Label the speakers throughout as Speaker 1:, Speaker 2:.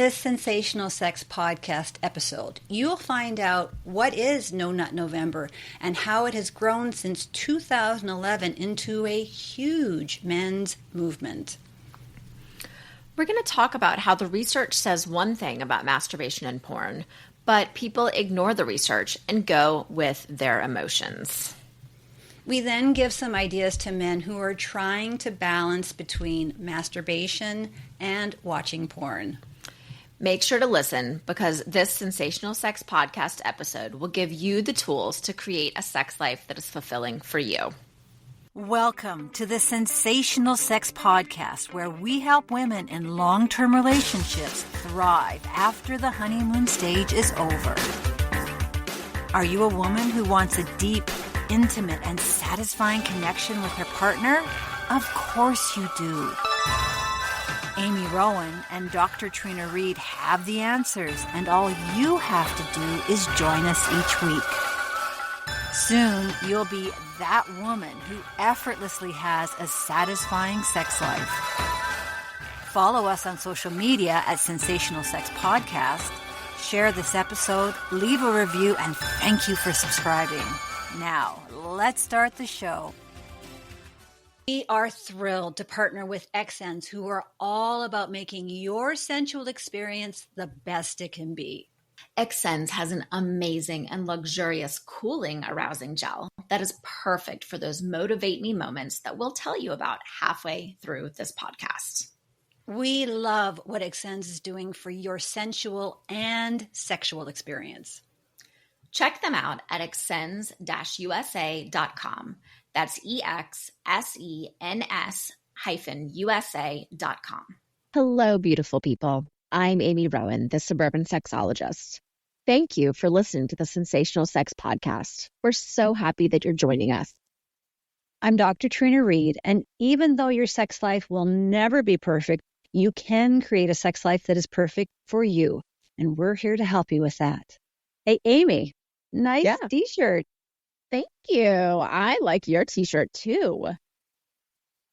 Speaker 1: this Sensational Sex Podcast episode, you'll find out what is No Nut November and how it has grown since 2011 into a huge men's movement.
Speaker 2: We're going to talk about how the research says one thing about masturbation and porn, but people ignore the research and go with their emotions.
Speaker 1: We then give some ideas to men who are trying to balance between masturbation and watching porn.
Speaker 2: Make sure to listen because this Sensational Sex Podcast episode will give you the tools to create a sex life that is fulfilling for you.
Speaker 3: Welcome to the Sensational Sex Podcast, where we help women in long-term relationships thrive after the honeymoon stage is over. Are you a woman who wants a deep, intimate, and satisfying connection with her partner? Of course you do. Amy Rowan and Dr. Trina Reed have the answers, and all you have to do is join us each week. Soon, you'll be that woman who effortlessly has a satisfying sex life. Follow us on social media at Sensational Sex Podcast. Share this episode, leave a review, and thank you for subscribing. Now, let's start the show.
Speaker 1: We are thrilled to partner with XNs who are all about making your sensual experience the best it can be.
Speaker 2: XNs has an amazing and luxurious cooling arousing gel that is perfect for those motivate me moments that we'll tell you about halfway through this podcast.
Speaker 1: We love what XNs is doing for your sensual and sexual experience.
Speaker 2: Check them out at exsens-usa.com. That's EXSENS-USA.com.
Speaker 4: Hello, beautiful people. I'm Amy Rowan, the suburban sexologist. Thank you for listening to the Sensational Sex Podcast. We're so happy that you're joining us.
Speaker 5: I'm Dr. Trina Reed, and even though your sex life will never be perfect, you can create a sex life that is perfect for you, and we're here to help you with that. Hey, Amy, nice t-shirt.
Speaker 4: Thank you. I like your t-shirt too.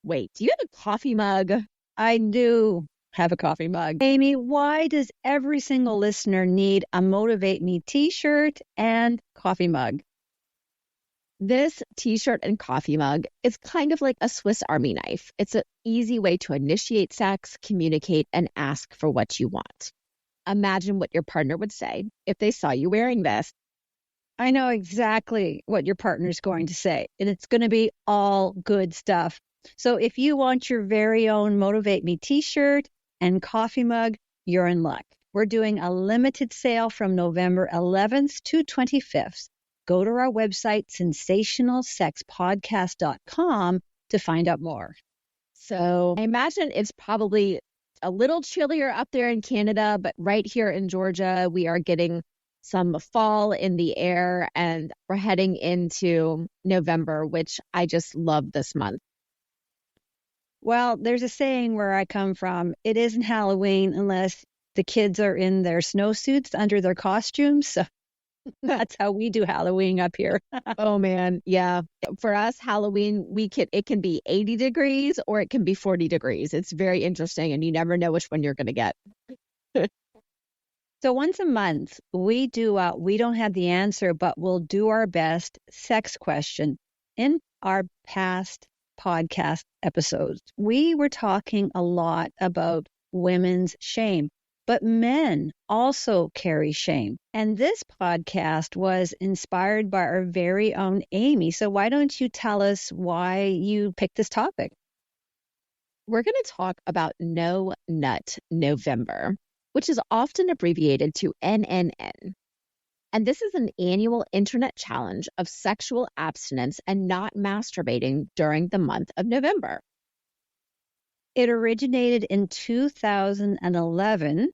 Speaker 4: Wait, do you have a coffee mug?
Speaker 5: I do have a coffee mug. Amy, why does every single listener need a Motivate Me t-shirt and coffee mug?
Speaker 4: This t-shirt and coffee mug is kind of like a Swiss Army knife. It's an easy way to initiate sex, communicate, and ask for what you want. Imagine what your partner would say if they saw you wearing this.
Speaker 5: I know exactly what your partner's going to say, and it's going to be all good stuff. So if you want your very own Motivate Me t-shirt and coffee mug, you're in luck. We're doing a limited sale from November 11th to 25th. Go to our website, sensationalsexpodcast.com, to find out more.
Speaker 4: So I imagine it's probably a little chillier up there in Canada, but right here in Georgia, we are getting some fall in the air, and we're heading into November, which I just love this month.
Speaker 5: Well, there's a saying where I come from, it isn't Halloween unless the kids are in their snowsuits under their costumes. So that's how we do Halloween up here.
Speaker 4: Oh man, yeah. For us, Halloween, it can be 80 degrees or it can be 40 degrees. It's very interesting, and you never know which one you're going to get.
Speaker 5: So once a month, we do We Don't Have the Answer, but we'll do our best sex question. In our past podcast episodes, we were talking a lot about women's shame, but men also carry shame. And this podcast was inspired by our very own Amy. So why don't you tell us why you picked this topic?
Speaker 4: We're going to talk about No Nut November, which is often abbreviated to NNN. And this is an annual internet challenge of sexual abstinence and not masturbating during the month of November.
Speaker 5: It originated in 2011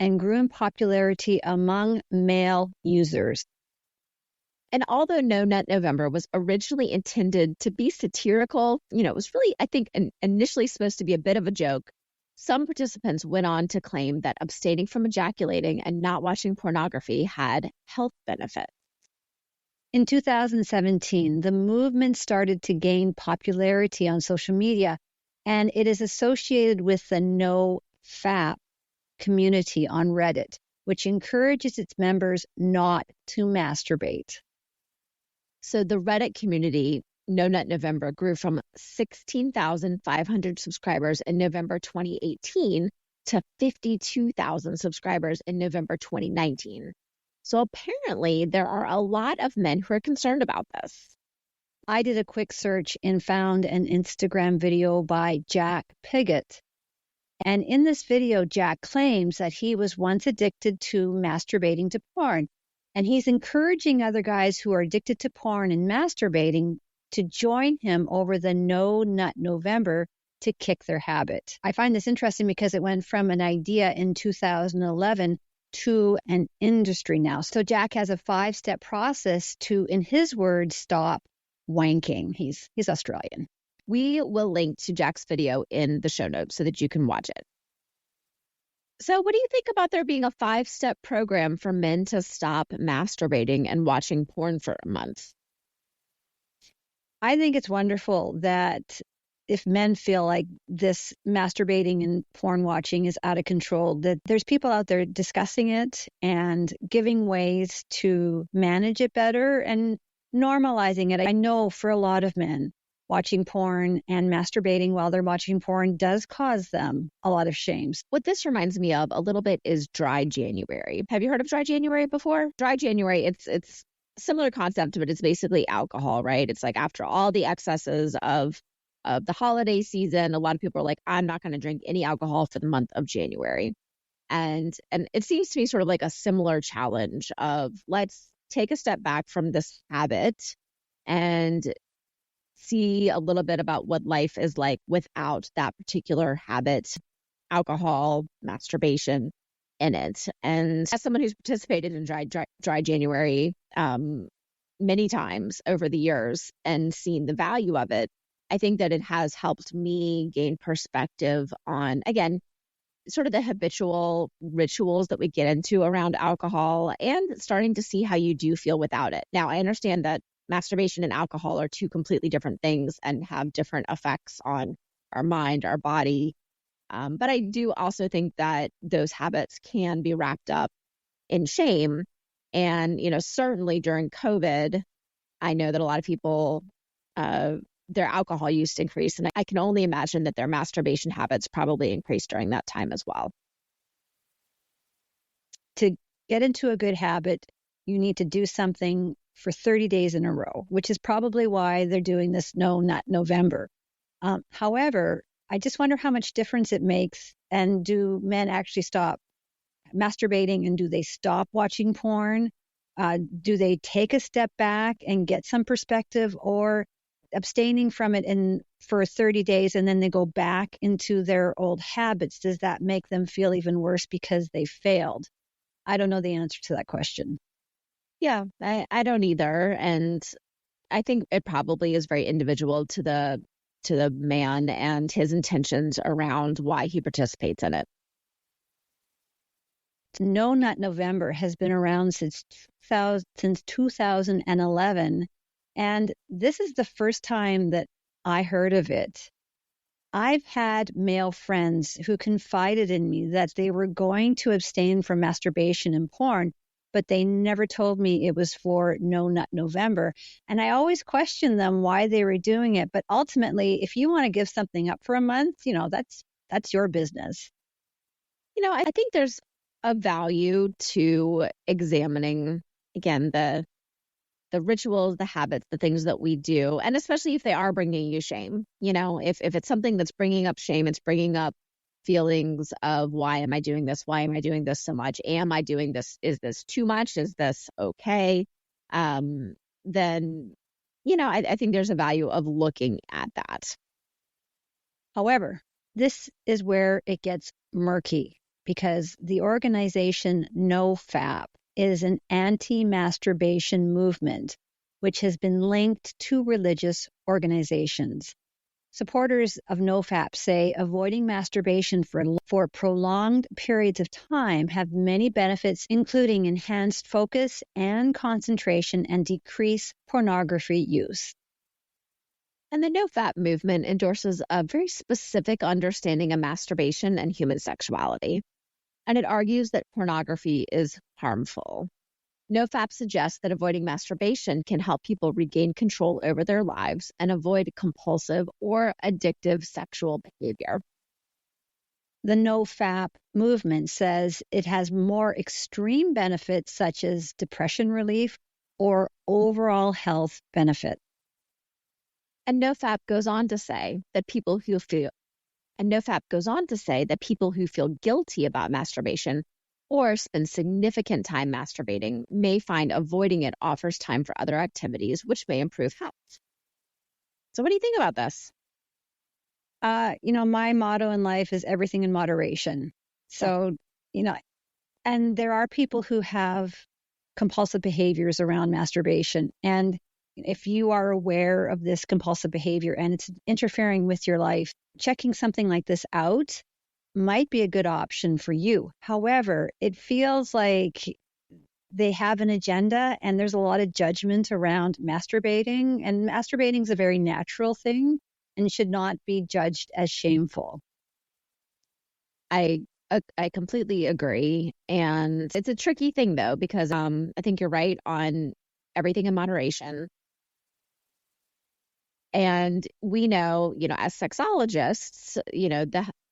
Speaker 5: and grew in popularity among male users.
Speaker 4: And although No Nut November was originally intended to be satirical, it was really, I think, initially supposed to be a bit of a joke. Some participants went on to claim that abstaining from ejaculating and not watching pornography had health benefits.
Speaker 5: In 2017, the movement started to gain popularity on social media, and it is associated with the NoFap community on Reddit, which encourages its members not to masturbate.
Speaker 4: So the Reddit community, No Nut November, grew from 16,500 subscribers in November 2018 to 52,000 subscribers in November 2019. So apparently there are a lot of men who are concerned about this.
Speaker 5: I did a quick search and found an Instagram video by Jack Piggott. And in this video, Jack claims that he was once addicted to masturbating to porn. And he's encouraging other guys who are addicted to porn and masturbating to join him over the No Nut November to kick their habit. I find this interesting because it went from an idea in 2011 to an industry now. So Jack has a 5-step process to, in his words, stop wanking. He's Australian.
Speaker 4: We will link to Jack's video in the show notes so that you can watch it. So what do you think about there being a 5-step program for men to stop masturbating and watching porn for a month?
Speaker 5: I think it's wonderful that if men feel like this masturbating and porn watching is out of control, that there's people out there discussing it and giving ways to manage it better and normalizing it. I know for a lot of men, watching porn and masturbating while they're watching porn does cause them a lot of shame.
Speaker 4: What this reminds me of a little bit is dry January. Have you heard of dry January before? Dry January, it's similar concept, but it's basically alcohol, right? It's like after all the excesses of the holiday season, a lot of people are like, I'm not going to drink any alcohol for the month of January. And it seems to me sort of like a similar challenge of let's take a step back from this habit and see a little bit about what life is like without that particular habit, alcohol, masturbation in it. And as someone who's participated in dry January many times over the years and seen the value of it, I think that it has helped me gain perspective on, again, sort of the habitual rituals that we get into around alcohol and starting to see how you do feel without it. Now, I understand that masturbation and alcohol are two completely different things and have different effects on our mind, our body. But I do also think that those habits can be wrapped up in shame. And, certainly during COVID, I know that a lot of people, their alcohol use increased. And I can only imagine that their masturbation habits probably increased during that time as well.
Speaker 5: To get into a good habit, you need to do something for 30 days in a row, which is probably why they're doing this No Nut November. However, I just wonder how much difference it makes. And do men actually stop masturbating, and do they stop watching porn? Do they take a step back and get some perspective, or abstaining from it for 30 days and then they go back into their old habits? Does that make them feel even worse because they failed? I don't know the answer to that question.
Speaker 4: Yeah, I don't either. And I think it probably is very individual to the man and his intentions around why he participates in it.
Speaker 5: No Nut November has been around since 2011. And this is the first time that I heard of it. I've had male friends who confided in me that they were going to abstain from masturbation and porn, but they never told me it was for No Nut November. And I always questioned them why they were doing it. But ultimately, if you want to give something up for a month, that's your business.
Speaker 4: I think there's a value to examining, again, the rituals, the habits, the things that we do, and especially if they are bringing you shame. If it's something that's bringing up shame, it's bringing up feelings of why am I doing this? Why am I doing this so much? Am I doing this? Is this too much? Is this okay? Then, I think there's a value of looking at that.
Speaker 5: However, this is where it gets murky, because the organization NoFap is an anti-masturbation movement, which has been linked to religious organizations. Supporters of NoFap say avoiding masturbation for prolonged periods of time have many benefits, including enhanced focus and concentration and decreased pornography use.
Speaker 4: And the NoFap movement endorses a very specific understanding of masturbation and human sexuality. and it argues that pornography is harmful. NoFap suggests that avoiding masturbation can help people regain control over their lives and avoid compulsive or addictive sexual behavior.
Speaker 5: The NoFap movement says it has more extreme benefits such as depression relief or overall health benefit.
Speaker 4: And NoFap goes on to say that people who feel guilty about masturbation or spend significant time masturbating may find avoiding it offers time for other activities, which may improve health. So what do you think about this?
Speaker 5: My motto in life is everything in moderation. So, and there are people who have compulsive behaviors around masturbation. And if you are aware of this compulsive behavior and it's interfering with your life, checking something like this out might be a good option for you. However, it feels like they have an agenda and there's a lot of judgment around masturbating. And masturbating is a very natural thing and should not be judged as shameful.
Speaker 4: I completely agree. And it's a tricky thing, though, because I think you're right on everything in moderation. And we know, as sexologists,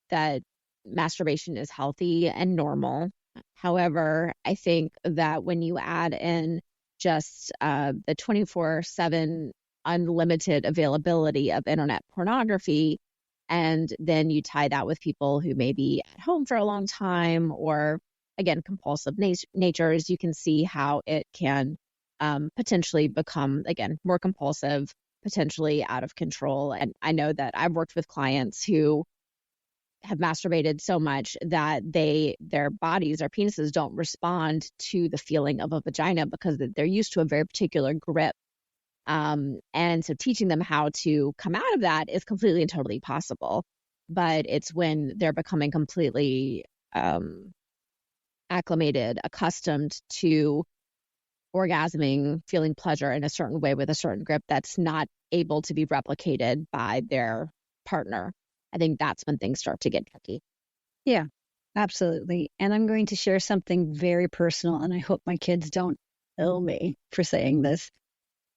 Speaker 4: that masturbation is healthy and normal. However, I think that when you add in just the 24/7 unlimited availability of internet pornography, and then you tie that with people who may be at home for a long time or, again, compulsive natures, you can see how it can potentially become, again, more compulsive, potentially out of control. And I know that I've worked with clients who have masturbated so much that their bodies, their penises don't respond to the feeling of a vagina because they're used to a very particular grip. And so teaching them how to come out of that is completely and totally possible. But it's when they're becoming completely acclimated, accustomed to orgasming, feeling pleasure in a certain way with a certain grip that's not able to be replicated by their partner. I think that's when things start to get tricky.
Speaker 5: Yeah, absolutely. And I'm going to share something very personal, and I hope my kids don't kill me for saying this.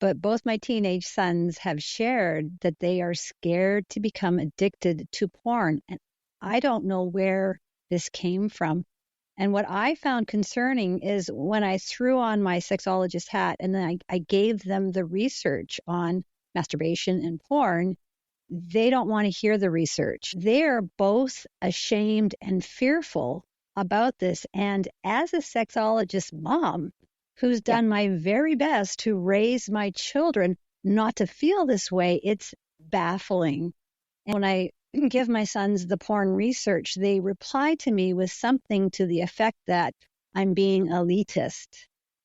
Speaker 5: But both my teenage sons have shared that they are scared to become addicted to porn. And I don't know where this came from. And what I found concerning is when I threw on my sexologist hat and then I gave them the research on masturbation and porn, they don't want to hear the research. They're both ashamed and fearful about this. And as a sexologist mom who's done my very best to raise my children not to feel this way, it's baffling. And when I give my sons the porn research, they reply to me with something to the effect that I'm being elitist.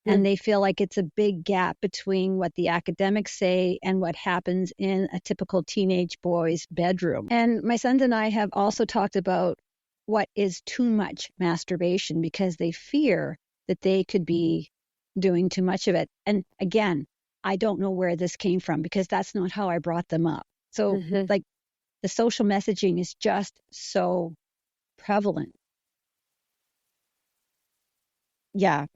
Speaker 5: And they feel like it's a big gap between what the academics say and what happens in a typical teenage boy's bedroom. And my sons and I have also talked about what is too much masturbation because they fear that they could be doing too much of it. And again, I don't know where this came from because that's not how I brought them up. So like the social messaging is just so prevalent.
Speaker 4: Yeah.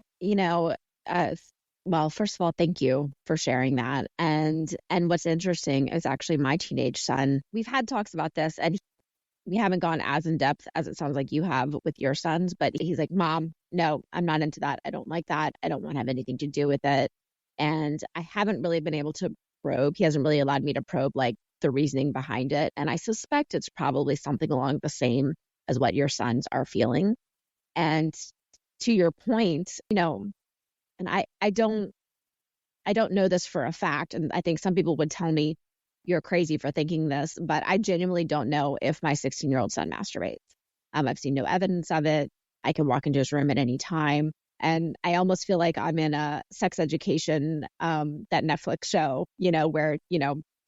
Speaker 4: Well, first of all, thank you for sharing that. And what's interesting is actually my teenage son, we've had talks about this and we haven't gone as in depth as it sounds like you have with your sons, but he's like, Mom, no, I'm not into that. I don't like that. I don't want to have anything to do with it. And I haven't really been able to probe. He hasn't really allowed me to probe like the reasoning behind it. And I suspect it's probably something along the same as what your sons are feeling. And to your point, and I don't know this for a fact. And I think some people would tell me you're crazy for thinking this, but I genuinely don't know if my 16-year-old son masturbates. I've seen no evidence of it. I can walk into his room at any time. And I almost feel like I'm in a sex education, that Netflix show, where,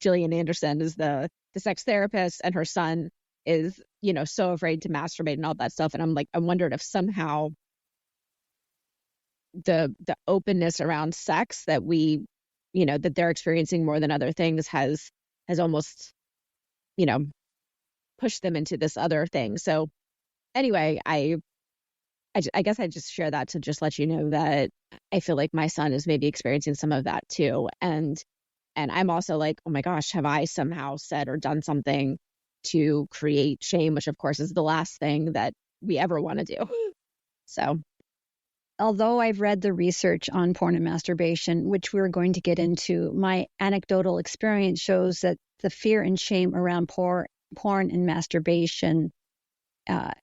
Speaker 4: Gillian Anderson is the sex therapist and her son is, so afraid to masturbate and all that stuff. And I'm like, I wondered if somehow the openness around sex that we, that they're experiencing more than other things has almost, pushed them into this other thing. So anyway, I guess I just share that to just let you know that I feel like my son is maybe experiencing some of that too. And I'm also like, oh my gosh, have I somehow said or done something to create shame, which of course is the last thing that we ever want to do. So,
Speaker 5: although I've read the research on porn and masturbation, which we're going to get into, my anecdotal experience shows that the fear and shame around porn and masturbation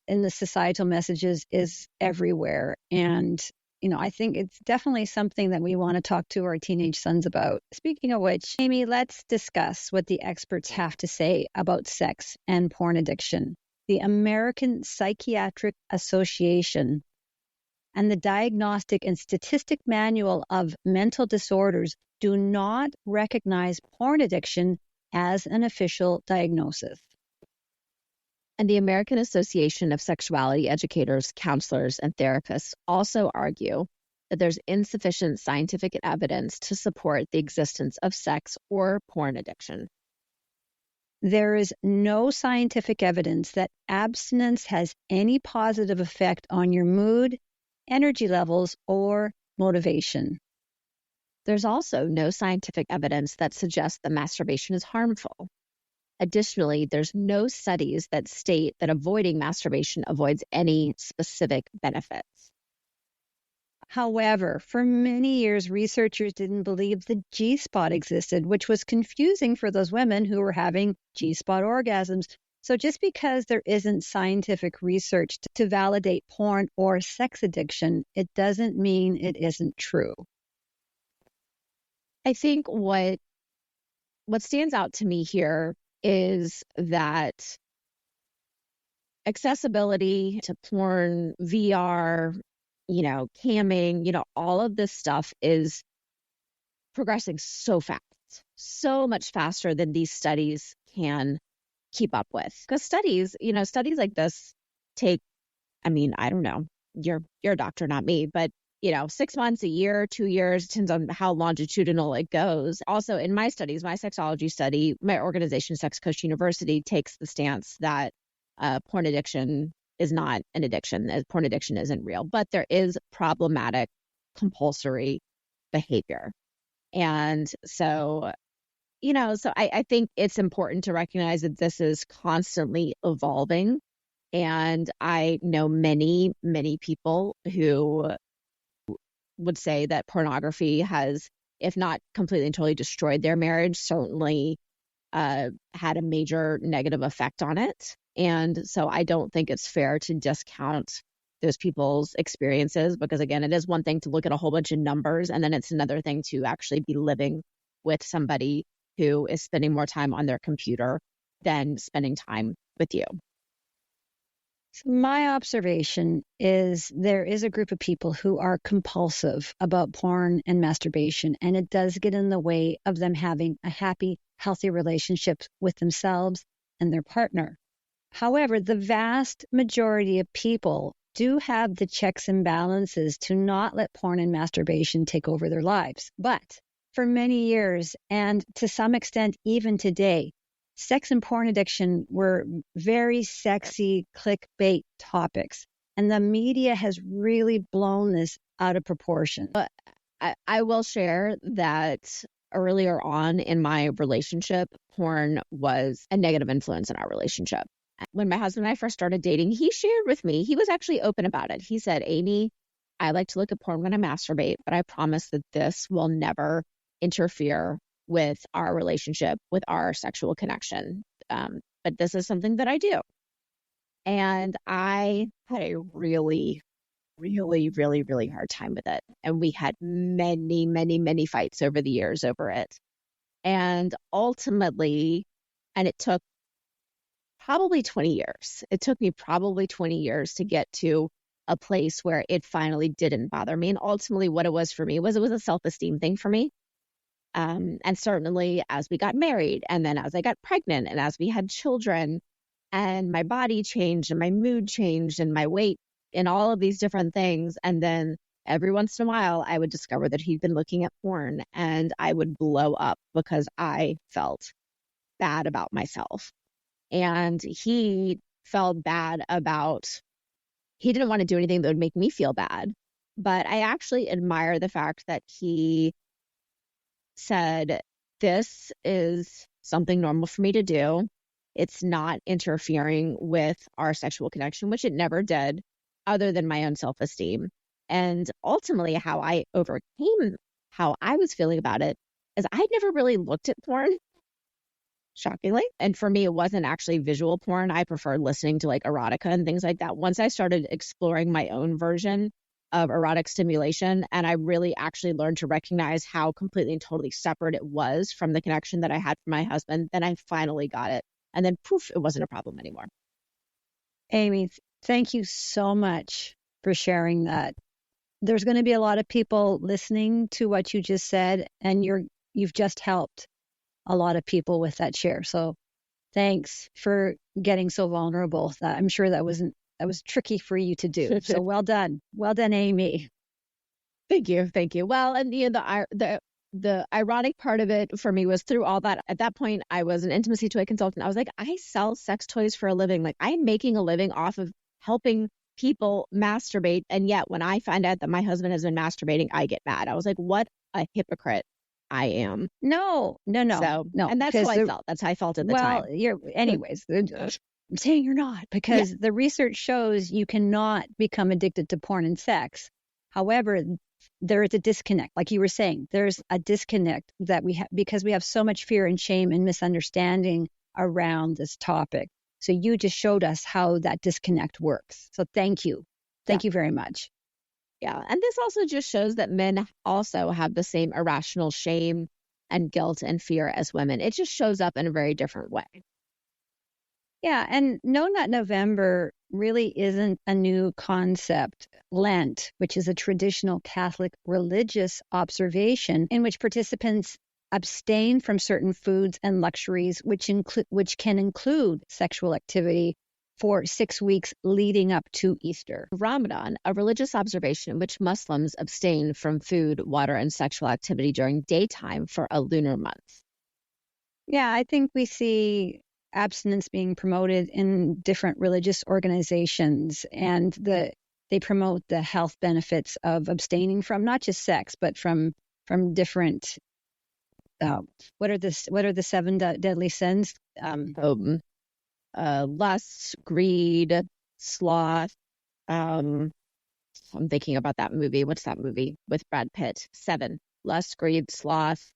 Speaker 5: in the societal messages is everywhere. And, I think it's definitely something that we want to talk to our teenage sons about. Speaking of which, Amy, let's discuss what the experts have to say about sex and porn addiction. The American Psychiatric Association and the Diagnostic and Statistic Manual of Mental Disorders do not recognize porn addiction as an official diagnosis.
Speaker 4: And the American Association of Sexuality Educators, Counselors, and Therapists also argue that there's insufficient scientific evidence to support the existence of sex or porn addiction.
Speaker 5: There is no scientific evidence that abstinence has any positive effect on your mood, energy levels, or motivation.
Speaker 4: There's also no scientific evidence that suggests that masturbation is harmful. Additionally, there's no studies that state that avoiding masturbation avoids any specific benefits.
Speaker 5: However, for many years, researchers didn't believe the G-spot existed, which was confusing for those women who were having G-spot orgasms. So just because there isn't scientific research to validate porn or sex addiction, it doesn't mean it isn't true.
Speaker 4: I think what stands out to me here is that accessibility to porn, VR, camming, all of this stuff is progressing so fast, so much faster than these studies can keep up with. Because studies like this take, I don't know, you're a doctor, not me, but 6 months, a year, 2 years, depends on how longitudinal it goes. Also, in my studies, my sexology study, my organization, Sex Coach University, takes the stance that porn addiction is not an addiction, as porn addiction isn't real, but there is problematic compulsory behavior. And so, I think it's important to recognize that this is constantly evolving. And I know many, many people who would say that pornography has, if not completely and totally destroyed their marriage, certainly had a major negative effect on it. And so I don't think it's fair to discount those people's experiences, because again, it is one thing to look at a whole bunch of numbers, and then it's another thing to actually be living with somebody who is spending more time on their computer than spending time with you.
Speaker 5: So my observation is there is a group of people who are compulsive about porn and masturbation, and it does get in the way of them having a happy, healthy relationship with themselves and their partner. However, the vast majority of people do have the checks and balances to not let porn and masturbation take over their lives. But for many years, and to some extent even today, sex and porn addiction were very sexy clickbait topics, and the media has really blown this out of proportion.
Speaker 4: But I will share that earlier on in my relationship, porn was a negative influence in our relationship. When my husband and I first started dating, he shared with me, he was actually open about it. He said, Amy, I like to look at porn when I masturbate, but I promise that this will never interfere with our relationship, with our sexual connection. But this is something that I do. And I had a really, really, really, really hard time with it. And we had many, many, many fights over the years over it. And ultimately, and it took probably 20 years. It took me probably 20 years to get to a place where it finally didn't bother me. And ultimately what it was for me was it was a self-esteem thing for me. And certainly as we got married, and then as I got pregnant, and as we had children, and my body changed, and my mood changed, and my weight, and all of these different things. And then every once in a while, I would discover that he'd been looking at porn, and I would blow up because I felt bad about myself. And he felt bad about he didn't want to do anything that would make me feel bad. But I actually admire the fact that he said, this is something normal for me to do. It's not interfering with our sexual connection, which it never did, other than my own self-esteem. And ultimately, how I overcame how I was feeling about it is I'd never really looked at porn, shockingly. And for me, it wasn't actually visual porn. I preferred listening to like erotica and things like that. Once I started exploring my own version of erotic stimulation, and I really actually learned to recognize how completely and totally separate it was from the connection that I had for my husband, then I finally got it. And then poof, it wasn't a problem anymore.
Speaker 5: Amy, thank you so much for sharing that. There's going to be a lot of people listening to what you just said, and you've just helped a lot of people with that share. So thanks for getting so vulnerable. I'm sure that was tricky for you to do. So well done. Well done, Amy.
Speaker 4: Thank you. Well, and the ironic part of it for me was through all that, at that point, I was an intimacy toy consultant. I was like, I sell sex toys for a living. Like, I'm making a living off of helping people masturbate. And yet when I find out that my husband has been masturbating, I get mad. I was like, what a hypocrite I am.
Speaker 5: No.
Speaker 4: So, no. And that's how I felt. That's how I felt at the time.
Speaker 5: Anyways, I'm saying you're not, because the research shows you cannot become addicted to porn and sex. However, there is a disconnect. Like you were saying, there's a disconnect that we have because we have so much fear and shame and misunderstanding around this topic. So you just showed us how that disconnect works. So thank you. Thank you very much.
Speaker 4: Yeah. And this also just shows that men also have the same irrational shame and guilt and fear as women. It just shows up in a very different way.
Speaker 5: Yeah. And No Nut November really isn't a new concept. Lent, which is a traditional Catholic religious observation in which participants abstain from certain foods and luxuries, which can include sexual activity for 6 weeks leading up to Easter.
Speaker 4: Ramadan, a religious observation in which Muslims abstain from food, water, and sexual activity during daytime for a lunar month.
Speaker 5: Yeah, I think we see abstinence being promoted in different religious organizations, and they promote the health benefits of abstaining from not just sex, but from different. What are the 7 deadly sins?
Speaker 4: Lust, greed, sloth. I'm thinking about that movie. What's that movie with Brad Pitt? 7. Lust, greed, sloth.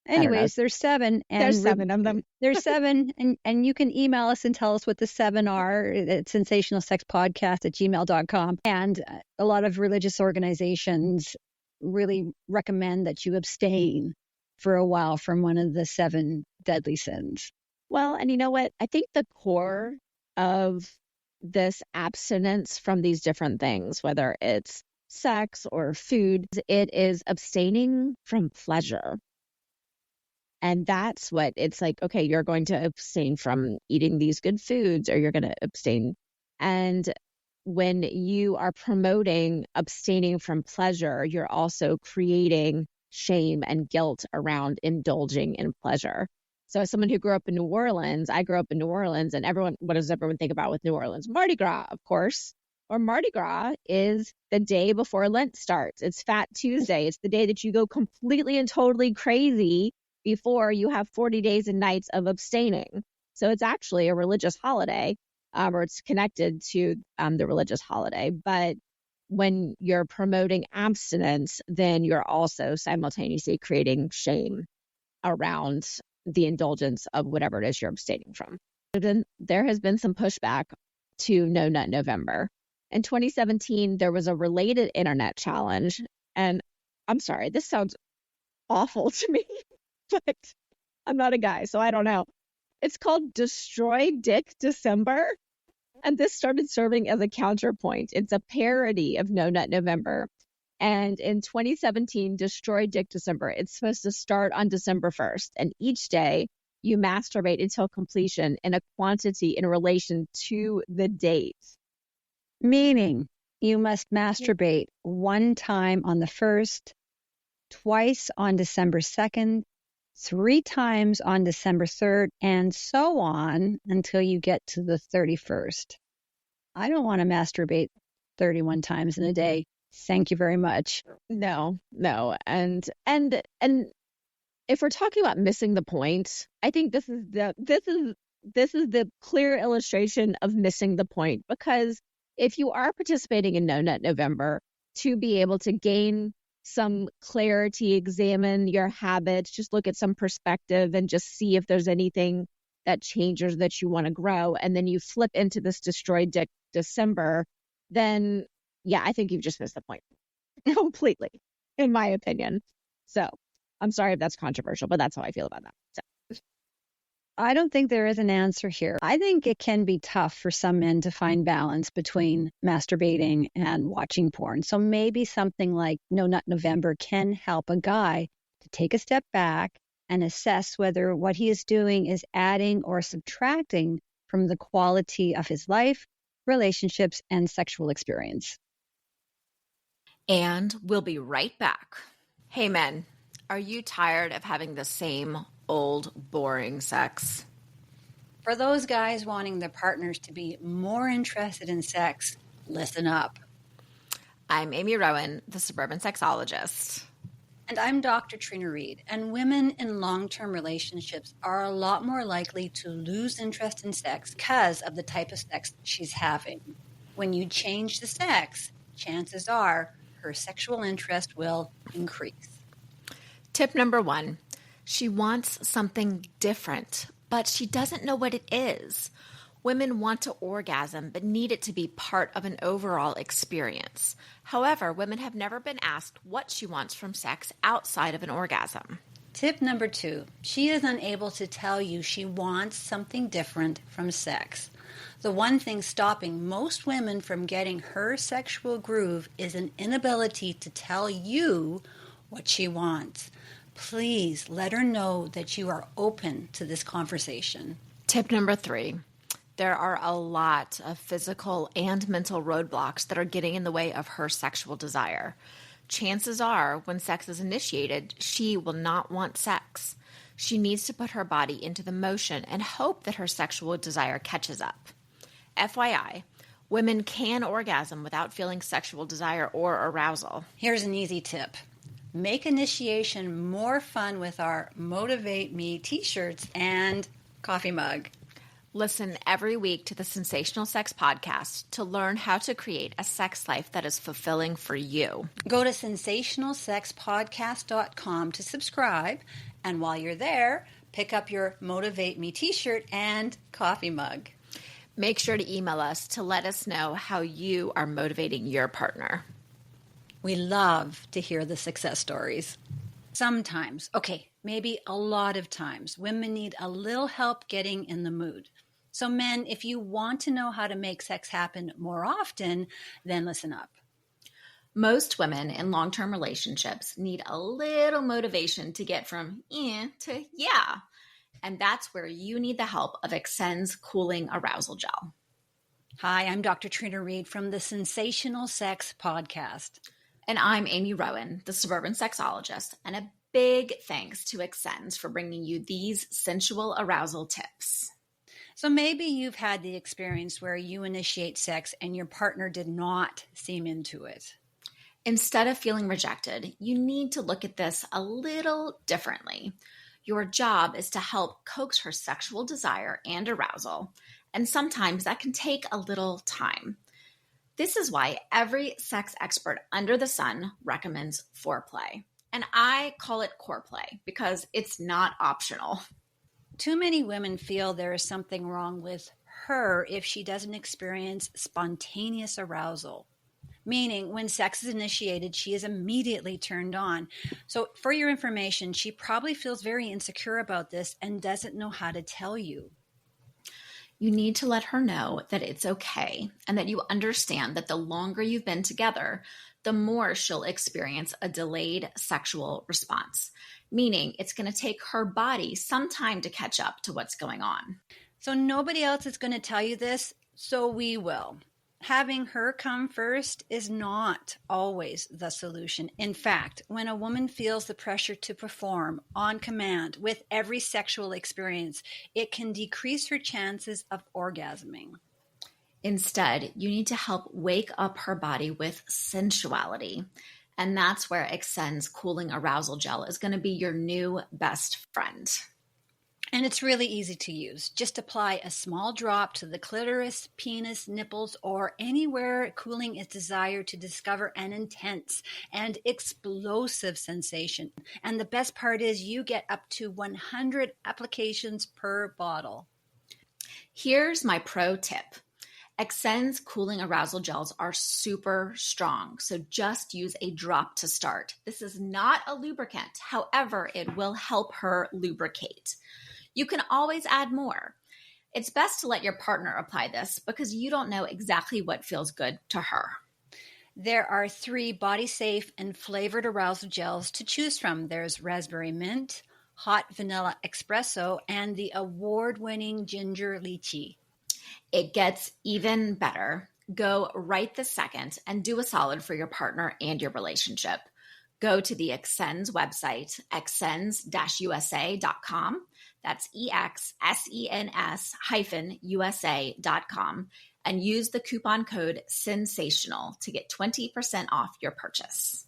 Speaker 5: Anyways, there's 7. And
Speaker 4: there's 7 of them.
Speaker 5: There's 7. And you can email us and tell us what the 7 are at sensationalsexpodcast@gmail.com. And a lot of religious organizations really recommend that you abstain for a while from one of the 7 deadly sins.
Speaker 4: Well, and you know what? I think the core of this abstinence from these different things, whether it's sex or food, it is abstaining from pleasure. And that's what it's like, okay, you're going to abstain from eating these good foods, or you're going to abstain. And when you are promoting abstaining from pleasure, you're also creating shame and guilt around indulging in pleasure. So as someone who grew up in New Orleans, I grew up in New Orleans, and what does everyone think about with New Orleans? Mardi Gras, of course. Or Mardi Gras is the day before Lent starts. It's Fat Tuesday. It's the day that you go completely and totally crazy before you have 40 days and nights of abstaining. So it's actually a religious holiday, or it's connected to the religious holiday. But when you're promoting abstinence, then you're also simultaneously creating shame around the indulgence of whatever it is you're abstaining from. Then there has been some pushback to No Nut November. In 2017, there was a related internet challenge. And I'm sorry, this sounds awful to me, but I'm not a guy, so I don't know. It's called Destroy Dick December. And this started serving as a counterpoint. It's a parody of No Nut November. And in 2017, Destroy Dick December, it's supposed to start on December 1st. And each day you masturbate until completion in a quantity in relation to the date.
Speaker 5: Meaning you must masturbate 1 time on the 1st, twice on December 2nd, 3 times on December 3rd, and so on until you get to the 31st. I don't want to masturbate 31 times in a day. Thank you very much.
Speaker 4: No. And if we're talking about missing the point, I think this is the clear illustration of missing the point, because if you are participating in No Nut November, to be able to gain some clarity, examine your habits, just look at some perspective and just see if there's anything that changes that you want to grow, and then you flip into this destroyed December, then yeah, I think you've just missed the point completely, in my opinion. So I'm sorry if that's controversial, but that's how I feel about that. So.
Speaker 5: I don't think there is an answer here. I think it can be tough for some men to find balance between masturbating and watching porn. So maybe something like No Nut November can help a guy to take a step back and assess whether what he is doing is adding or subtracting from the quality of his life, relationships, and sexual experience.
Speaker 2: And we'll be right back. Hey men, are you tired of having the same old, boring sex?
Speaker 1: For those guys wanting their partners to be more interested in sex, listen up.
Speaker 2: I'm Amy Rowan, the suburban sexologist.
Speaker 1: And I'm Dr. Trina Reed, and women in long-term relationships are a lot more likely to lose interest in sex because of the type of sex she's having. When you change the sex, chances are her sexual interest will increase.
Speaker 2: Tip number 1, she wants something different, but she doesn't know what it is. Women want to orgasm, but need it to be part of an overall experience. However, women have never been asked what she wants from sex outside of an orgasm.
Speaker 1: Tip number 2, she is unable to tell you she wants something different from sex. The one thing stopping most women from getting her sexual groove is an inability to tell you what she wants. Please let her know that you are open to this conversation.
Speaker 2: Tip number 3. There are a lot of physical and mental roadblocks that are getting in the way of her sexual desire. Chances are, when sex is initiated, she will not want sex. She needs to put her body into the motion and hope that her sexual desire catches up. FYI, women can orgasm without feeling sexual desire or arousal.
Speaker 1: Here's an easy tip. Make initiation more fun with our Motivate Me t-shirts and coffee mug.
Speaker 2: Listen every week to the Sensational Sex Podcast to learn how to create a sex life that is fulfilling for you.
Speaker 1: Go to sensationalsexpodcast.com to subscribe, and while you're there, pick up your Motivate Me t-shirt and coffee mug.
Speaker 2: Make sure to email us to let us know how you are motivating your partner.
Speaker 1: We love to hear the success stories. Sometimes, maybe a lot of times, women need a little help getting in the mood. So men, if you want to know how to make sex happen more often, then listen up.
Speaker 2: Most women in long-term relationships need a little motivation to get from to yeah. And that's where you need the help of Excen's Cooling Arousal Gel.
Speaker 1: Hi, I'm Dr. Trina Reed from the Sensational Sex Podcast.
Speaker 2: And I'm Amy Rowan, the suburban sexologist, and a big thanks to Excen's for bringing you these sensual arousal tips.
Speaker 1: So maybe you've had the experience where you initiate sex and your partner did not seem into it.
Speaker 2: Instead of feeling rejected, you need to look at this a little differently. Your job is to help coax her sexual desire and arousal, and sometimes that can take a little time. This is why every sex expert under the sun recommends foreplay. And I call it core play because it's not optional.
Speaker 1: Too many women feel there is something wrong with her if she doesn't experience spontaneous arousal. Meaning, when sex is initiated, she is immediately turned on. So for your information, she probably feels very insecure about this and doesn't know how to tell you.
Speaker 2: You need to let her know that it's okay and that you understand that the longer you've been together, the more she'll experience a delayed sexual response. Meaning it's going to take her body some time to catch up to what's going on.
Speaker 1: So nobody else is going to tell you this, so we will. Having her come first is not always the solution. In fact, when a woman feels the pressure to perform on command with every sexual experience, it can decrease her chances of orgasming.
Speaker 2: Instead, you need to help wake up her body with sensuality. And that's where Excen's Cooling Arousal Gel is going to be your new best friend.
Speaker 1: And it's really easy to use. Just apply a small drop to the clitoris, penis, nipples, or anywhere cooling is desired to discover an intense and explosive sensation. And the best part is you get up to 100 applications per bottle.
Speaker 2: Here's my pro tip. Excen's Cooling Arousal Gels are super strong, so just use a drop to start. This is not a lubricant. However, it will help her lubricate. You can always add more. It's best to let your partner apply this because you don't know exactly what feels good to her.
Speaker 1: There are 3 body-safe and flavored arousal gels to choose from. There's raspberry mint, hot vanilla espresso, and the award-winning ginger lychee.
Speaker 2: It gets even better. Go right this second and do a solid for your partner and your relationship. Go to the Excen's website, excens-usa.com. That's EXSENS-USA.com, and use the coupon code SENSATIONAL to get 20% off your purchase.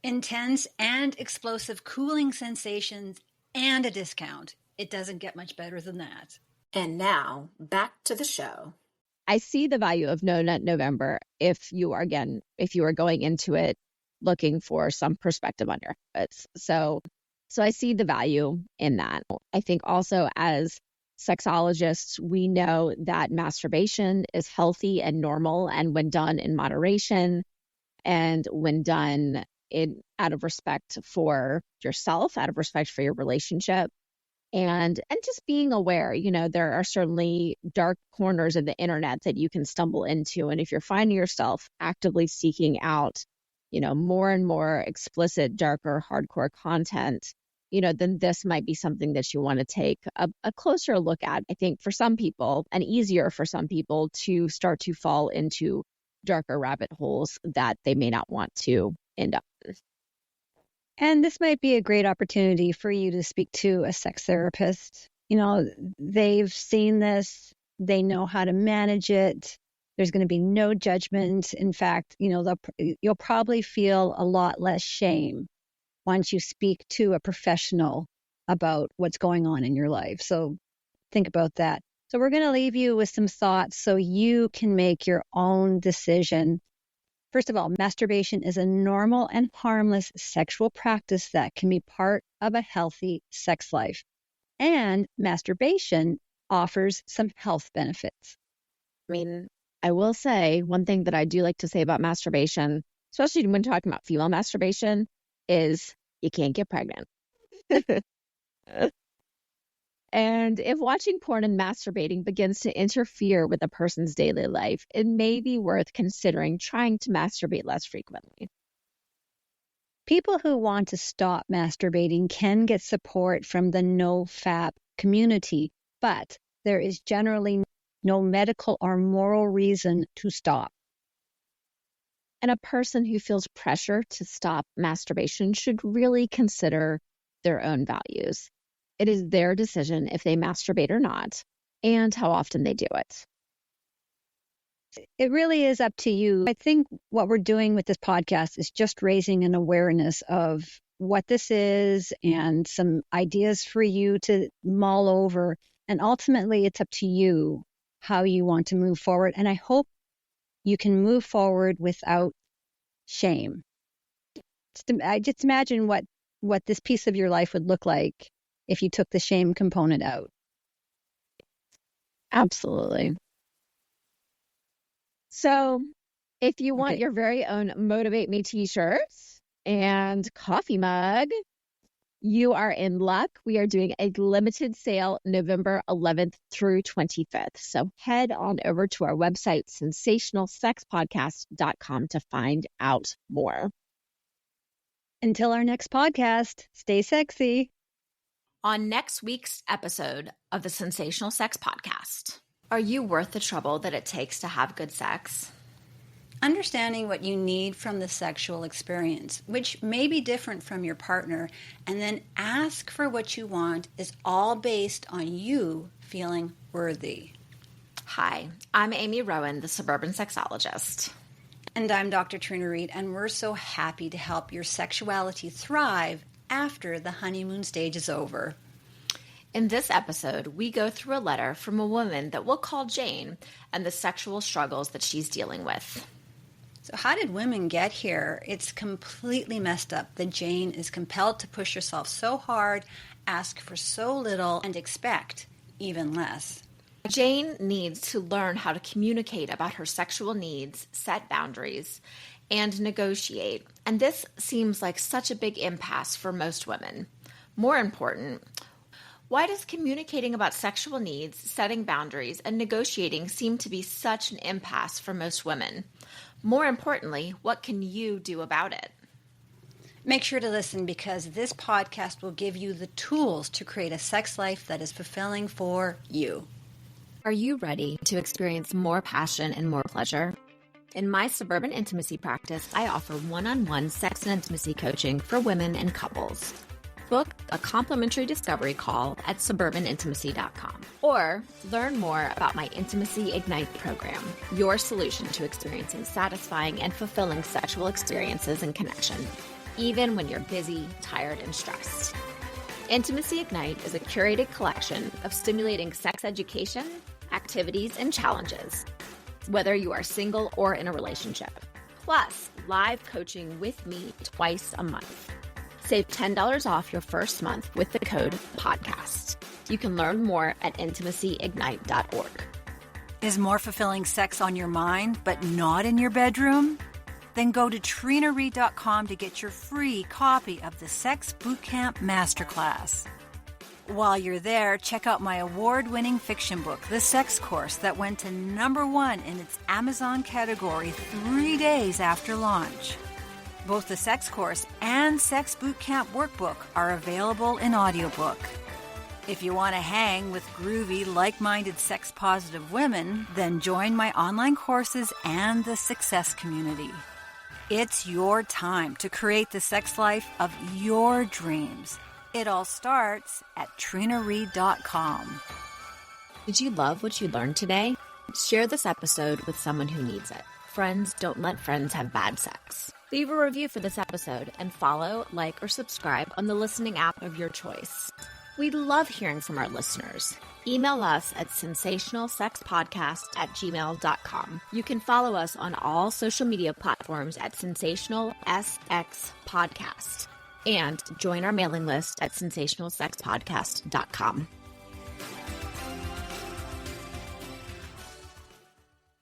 Speaker 1: Intense and explosive cooling sensations and a discount. It doesn't get much better than that.
Speaker 2: And now, back to the show.
Speaker 4: I see the value of No Nut November if you are going into it looking for some perspective on your habits. So I see the value in that. I think also as sexologists, we know that masturbation is healthy and normal, and when done in moderation and when done out of respect for yourself, out of respect for your relationship, and just being aware, there are certainly dark corners of the internet that you can stumble into. And if you're finding yourself actively seeking out, more and more explicit, darker, hardcore content, then this might be something that you want to take a closer look at. I think for some people, and easier for some people, to start to fall into darker rabbit holes that they may not want to end up in.
Speaker 5: And this might be a great opportunity for you to speak to a sex therapist. They've seen this, they know how to manage it. There's going to be no judgment. In fact, you'll probably feel a lot less shame once you speak to a professional about what's going on in your life. So think about that. So we're going to leave you with some thoughts so you can make your own decision. First of all, masturbation is a normal and harmless sexual practice that can be part of a healthy sex life. And masturbation offers some health benefits.
Speaker 4: I mean, I will say one thing that I do like to say about masturbation, especially when talking about female masturbation, is you can't get pregnant. And if watching porn and masturbating begins to interfere with a person's daily life, it may be worth considering trying to masturbate less frequently.
Speaker 5: People who want to stop masturbating can get support from the NoFap community, but there is generally no medical or moral reason to stop.
Speaker 4: And a person who feels pressure to stop masturbation should really consider their own values. It is their decision if they masturbate or not, and how often they do it.
Speaker 5: It really is up to you. I think what we're doing with this podcast is just raising an awareness of what this is and some ideas for you to mull over. And ultimately, it's up to you how you want to move forward. And I hope you can move forward without shame. Just imagine what this piece of your life would look like if you took the shame component out.
Speaker 4: Absolutely. So if you want your very own Motivate Me t-shirts and coffee mug, you are in luck. We are doing a limited sale November 11th through 25th. So head on over to our website, sensationalsexpodcast.com, to find out more.
Speaker 5: Until our next podcast, stay sexy.
Speaker 2: On next week's episode of the Sensational Sex Podcast. Are you worth the trouble that it takes to have good sex?
Speaker 1: Understanding what you need from the sexual experience, which may be different from your partner, and then ask for what you want is all based on you feeling worthy.
Speaker 2: Hi, I'm Amy Rowan, the Suburban Sexologist.
Speaker 1: And I'm Dr. Trina Reed, and we're so happy to help your sexuality thrive after the honeymoon stage is over.
Speaker 2: In this episode, we go through a letter from a woman that we'll call Jane and the sexual struggles that she's dealing with.
Speaker 1: So how did women get here? It's completely messed up that Jane is compelled to push herself so hard, ask for so little, and expect even less.
Speaker 2: Jane needs to learn how to communicate about her sexual needs, set boundaries, and negotiate. And this seems like such a big impasse for most women. More important, why does communicating about sexual needs, setting boundaries, and negotiating seem to be such an impasse for most women? More importantly, what can you do about it?
Speaker 1: Make sure to listen because this podcast will give you the tools to create a sex life that is fulfilling for you.
Speaker 2: Are you ready to experience more passion and more pleasure? In my Suburban Intimacy practice, I offer one-on-one sex and intimacy coaching for women and couples. Book a complimentary discovery call at suburbanintimacy.com or learn more about my Intimacy Ignite program, your solution to experiencing satisfying and fulfilling sexual experiences and connection, even when you're busy, tired, and stressed. Intimacy Ignite is a curated collection of stimulating sex education, activities, and challenges, whether you are single or in a relationship. Plus, live coaching with me twice a month. Save $10 off your first month with the code PODCAST. You can learn more at intimacyignite.org.
Speaker 3: Is more fulfilling sex on your mind but not in your bedroom? Then go to trinareed.com to get your free copy of the Sex Bootcamp Masterclass. While you're there, check out my award-winning fiction book, The Sex Course, that went to #1 in its Amazon category 3 days after launch. Both the Sex Course and Sex Bootcamp Workbook are available in audiobook. If you want to hang with groovy, like-minded, sex-positive women, then join my online courses and the Success Community. It's your time to create the sex life of your dreams. It all starts at trinareed.com.
Speaker 2: Did you love what you learned today? Share this episode with someone who needs it. Friends don't let friends have bad sex. Leave a review for this episode and follow, like, or subscribe on the listening app of your choice. We love hearing from our listeners. Email us at sensationalsexpodcast@gmail.com. You can follow us on all social media platforms at Sensational SX Podcast and join our mailing list at sensationalsexpodcast.com.